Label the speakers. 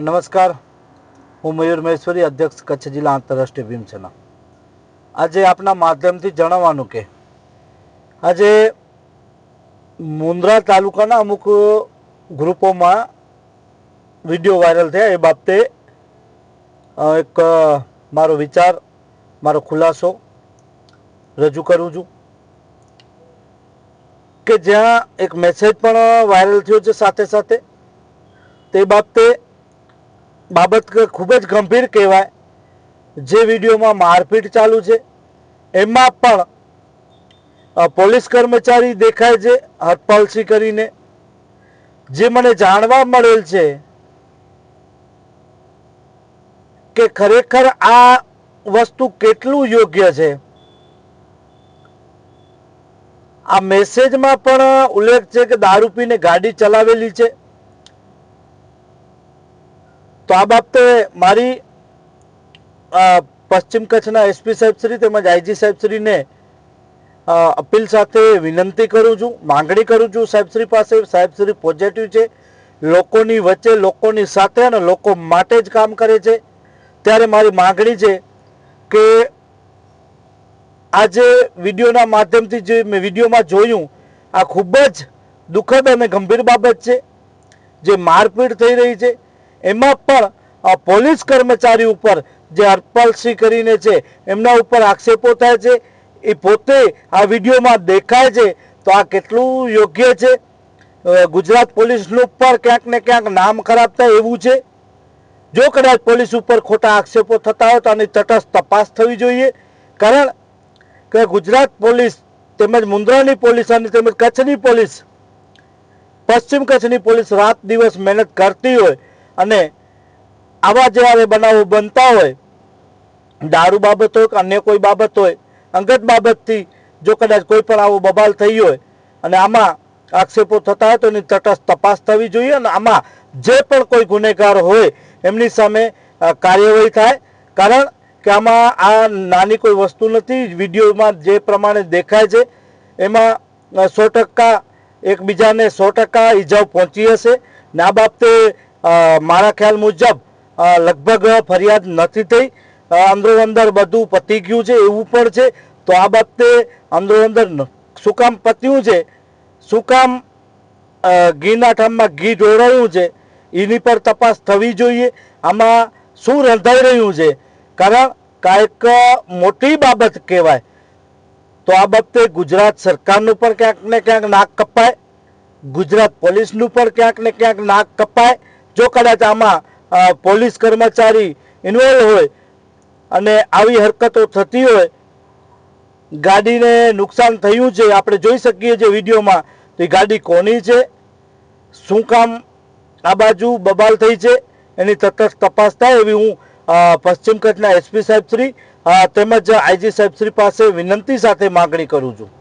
Speaker 1: નમસ્કાર, હું મયુર મહેશ્વરી, અધ્યક્ષ કચ્છ જિલ્લા આંતરરાષ્ટ્રીય ભીમસેના. આજે આપના માધ્યમથી જણાવવાનું કે આજે મુન્દ્રા તાલુકાના અમુક ગ્રુપોમાં વિડીયો વાયરલ થયા. એ બાબતે એક મારો વિચાર, મારો ખુલાસો રજૂ કરું છું કે જ્યાં એક મેસેજ પણ વાયરલ થયો છે. સાથે સાથે તે બાબત ખૂબ જ ગંભીર કહેવાય. જે વિડીયોમાં મારપીટ ચાલુ છે એમાં પણ પોલીસ કર્મચારી દેખાય છે, હરપાલસિંહ કરીને. જે મને જાણવા મળેલ છે કે ખરેખર આ વસ્તુ કેટલું યોગ્ય છે. આ મેસેજમાં પણ ઉલ્લેખ છે કે દારૂ પીને ગાડી ચલાવેલી છે. તો આ બાબતે મારી પશ્ચિમ કચ્છના એસપી સાહેબશ્રી તેમજ આઈજી સાહેબશ્રીને અપીલ સાથે વિનંતી કરું છું, માંગણી કરું છું સાહેબશ્રી પાસે. સાહેબશ્રી પોઝિટિવ છે, લોકોની વચ્ચે, લોકોની સાથે અને લોકો માટે જ કામ કરે છે. ત્યારે મારી માંગણી છે કે આજે વિડીયોના માધ્યમથી જે મેં વિડીયોમાં જોયું, આ ખૂબ જ દુઃખદ અને ગંભીર બાબત છે. જે મારપીટ થઈ રહી છે એમાં પણ પોલીસ કર્મચારી ઉપર, જે હરપાલસિંહ કરીને છે એમના ઉપર આક્ષેપો થાય છે. એ પોતે આ વિડીયોમાં દેખાય છે. તો આ કેટલું યોગ્ય છે? ગુજરાત પોલીસનું પણ ક્યાંક ને ક્યાંક નામ ખરાબ થાય એવું છે. જો કદાચ પોલીસ ઉપર ખોટા આક્ષેપો થતા હોય તો આની તટસ્થ તપાસ થવી જોઈએ. કારણ કે ગુજરાત પોલીસ તેમજ મુન્દ્રાની પોલીસ અને તેમજ કચ્છની પોલીસ, પશ્ચિમ કચ્છની પોલીસ રાત દિવસ મહેનત કરતી હોય અને આવા જ્યારે બનાવો બનતા હોય, દારૂ બાબત હોય કે અન્ય કોઈ બાબત હોય, અંગત બાબતથી જો કદાચ કોઈ પણ આવો બબાલ થઈ હોય અને આમાં આક્ષેપો થતા હોય તો એની તટસ્થ તપાસ થવી જોઈએ. અને આમાં જે પણ કોઈ ગુનેગાર હોય એમની સામે કાર્યવાહી થાય. કારણ કે આમાં આ નાની કોઈ વસ્તુ નથી. વિડીયોમાં જે પ્રમાણે દેખાય છે એમાં 100% એકબીજાને 100% ઈજાઓ પહોંચી હશે. ને આ બાબતે મારા ખ્યાલ મુજબ લગભગ ફરિયાદ નથી થઈ. અંદરો અંદર બધું પતી ગયું છે એવું પણ છે. તો આ બાબતે અંદરો અંદર શું કામ પત્યું છે, શું કામ ઘીના ઠામમાં ઘી ઢોળાયું છે, એની પર તપાસ થવી જોઈએ. આમાં શું રંધાઈ રહ્યું છે? કારણ કાંઈક મોટી બાબત કહેવાય. તો આ બાબતે ગુજરાત સરકારનું પણ ક્યાંક ને ક્યાંક નાક કપાય, ગુજરાત પોલીસનું પણ ક્યાંક ને ક્યાંક નાક કપાય. જો કદાચ આમાં પોલીસ કર્મચારી ઇન્વોલ્વ હોય અને આવી હરકતો થતી હોય, ગાડીને નુકસાન થયું છે, આપણે જોઈ શકીએ છીએ વિડીયોમાં. તો એ ગાડી કોની છે, શું કામ આ બાજુ બબાલ થઈ છે, એની તટસ્થ તપાસ થાય એવી હું પશ્ચિમ કચ્છના એસપી સાહેબશ્રી તેમજ આઈજી સાહેબશ્રી પાસે વિનંતી સાથે માંગણી કરું છું.